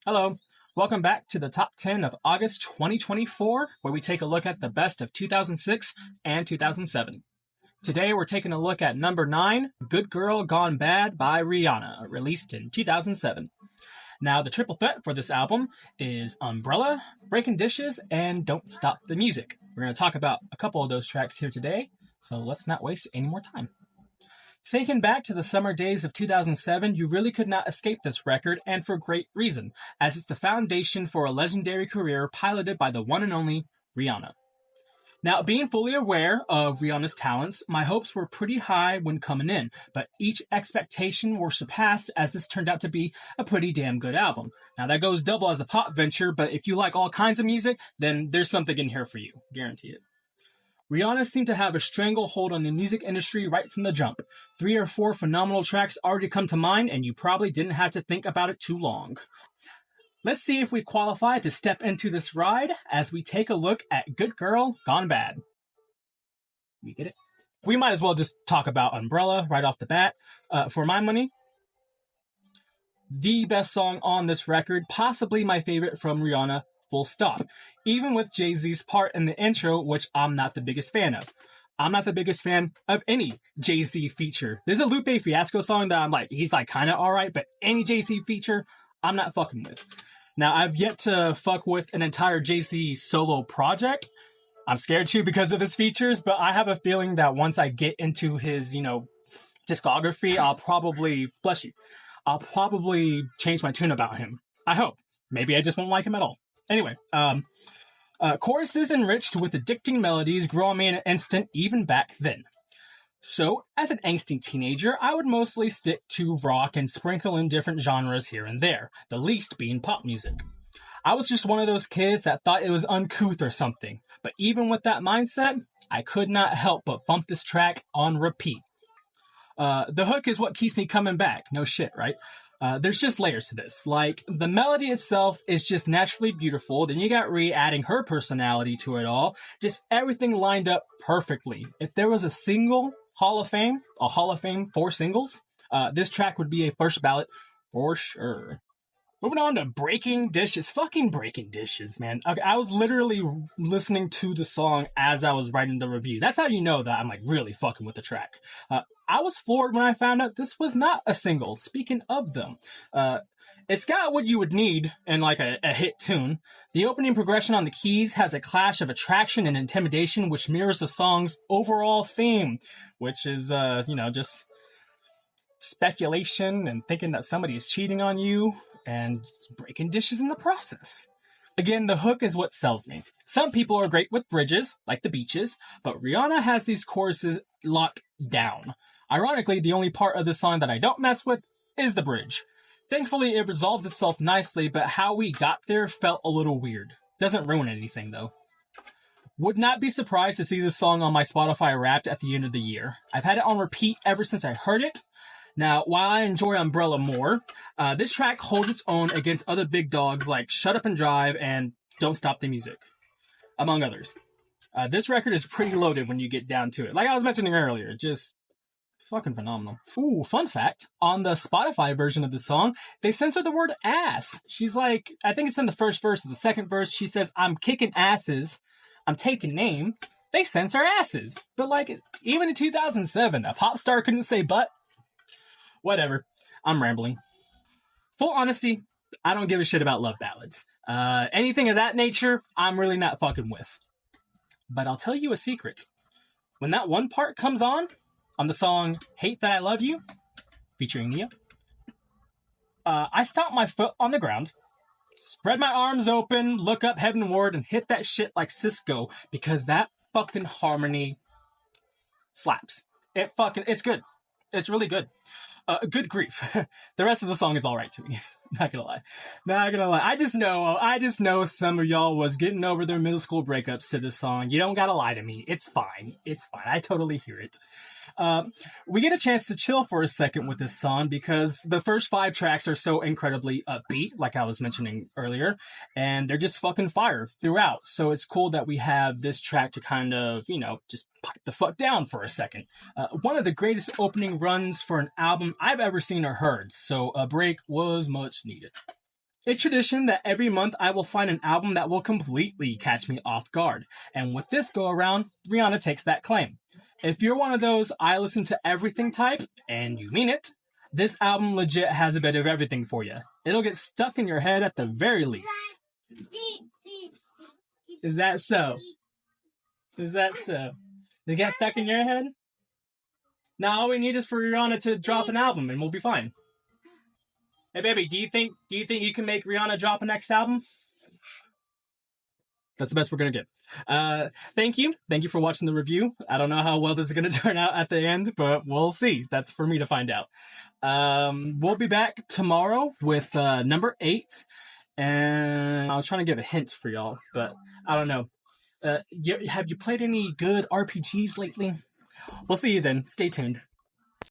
Hello, welcome back to the top 10 of August 2024, where we take a look at the best of 2006 and 2007. Today we're taking a look at number 9, Good Girl Gone Bad by Rihanna, released in 2007. Now, the triple threat for this album is Umbrella, Breakin' Dishes, and Don't Stop the Music. We're going to talk about a couple of those tracks here today, so let's not waste any more time. Thinking back to the summer days of 2007, you really could not escape this record, and for great reason, as it's the foundation for a legendary career piloted by the one and only Rihanna. Now, being fully aware of Rihanna's talents, my hopes were pretty high when coming in, but each expectation were surpassed as this turned out to be a pretty damn good album. Now, that goes double as a pop venture, but if you like all kinds of music, then there's something in here for you. Guarantee it. Rihanna seemed to have a stranglehold on the music industry right from the jump. 3 or 4 phenomenal tracks already come to mind, and you probably didn't have to think about it too long. Let's see if we qualify to step into this ride as we take a look at Good Girl Gone Bad. We get it? We might as well just talk about Umbrella right off the bat. For my money, the best song on this record, possibly my favorite from Rihanna, full stop. Even with Jay-Z's part in the intro, which I'm not the biggest fan of. I'm not the biggest fan of any Jay-Z feature. There's a Lupe Fiasco song that I'm like, he's like kind of alright, but any Jay-Z feature, I'm not fucking with. Now, I've yet to fuck with an entire Jay-Z solo project. I'm scared too because of his features, but I have a feeling that once I get into his, discography, I'll probably change my tune about him. I hope. Maybe I just won't like him at all. Anyway, choruses enriched with addicting melodies grew on me in an instant even back then. So, as an angsty teenager, I would mostly stick to rock and sprinkle in different genres here and there, the least being pop music. I was just one of those kids that thought it was uncouth or something, but even with that mindset, I could not help but bump this track on repeat. The hook is what keeps me coming back, no shit, right? There's just layers to this. Like, the melody itself is just naturally beautiful. Then you got Rhea adding her personality to it all. Just everything lined up perfectly. If there was a Hall of Fame for singles, this track would be a first ballot for sure. Moving on to Breaking Dishes. Fucking Breaking Dishes, man. Okay, I was literally listening to the song as I was writing the review. That's how you know that I'm like really fucking with the track. I was floored when I found out this was not a single. Speaking of them, it's got what you would need in like a hit tune. The opening progression on the keys has a clash of attraction and intimidation, which mirrors the song's overall theme, which is, just speculation and thinking that somebody is cheating on you and breaking dishes in the process. Again, the hook is what sells me. Some people are great with bridges, like the Beaches, but Rihanna has these choruses locked down. Ironically, the only part of the song that I don't mess with is the bridge. Thankfully, it resolves itself nicely, but how we got there felt a little weird. Doesn't ruin anything, though. Would not be surprised to see this song on my Spotify Wrapped at the end of the year. I've had it on repeat ever since I heard it. Now, while I enjoy Umbrella more, this track holds its own against other big dogs like Shut Up and Drive and Don't Stop the Music, among others. This record is pretty loaded when you get down to it. Like I was mentioning earlier, just fucking phenomenal. Ooh, fun fact, on the Spotify version of the song, they censor the word ass. She's like, I think it's in the first verse or the second verse, she says, I'm kicking asses, I'm taking name. They censor asses. But like, even in 2007, a pop star couldn't say butt. Whatever. I'm rambling. Full honesty, I don't give a shit about love ballads. Anything of that nature, I'm really not fucking with. But I'll tell you a secret. When that one part comes on the song Hate That I Love You, featuring Nia, I stomp my foot on the ground, spread my arms open, look up heavenward, and hit that shit like Cisco, because that fucking harmony slaps. It's good. It's really good. Good grief. The rest of the song is alright to me. Not gonna lie. I just know some of y'all was getting over their middle school breakups to this song. You don't gotta lie to me. It's fine. I totally hear it. We get a chance to chill for a second with this song because the first 5 tracks are so incredibly upbeat, like I was mentioning earlier, and they're just fucking fire throughout. So it's cool that we have this track to kind of, just pipe the fuck down for a second. One of the greatest opening runs for an album I've ever seen or heard, so a break was much needed. It's tradition that every month I will find an album that will completely catch me off guard. And with this go around, Rihanna takes that claim. If you're one of those I listen to everything type, and you mean it, this album legit has a bit of everything for you. It'll get stuck in your head at the very least. Is that so? Is that so? They get stuck in your head? Now all we need is for Rihanna to drop an album and we'll be fine. Hey baby, do you think you can make Rihanna drop a next album? That's the best we're gonna get. Thank you for watching the review. I don't know how well this is gonna turn out at the end, but we'll see. That's for me to find out. We'll be back tomorrow with number 8, and I was trying to give a hint for y'all, but I don't know. Have you played any good RPGs lately? We'll see you then. Stay tuned.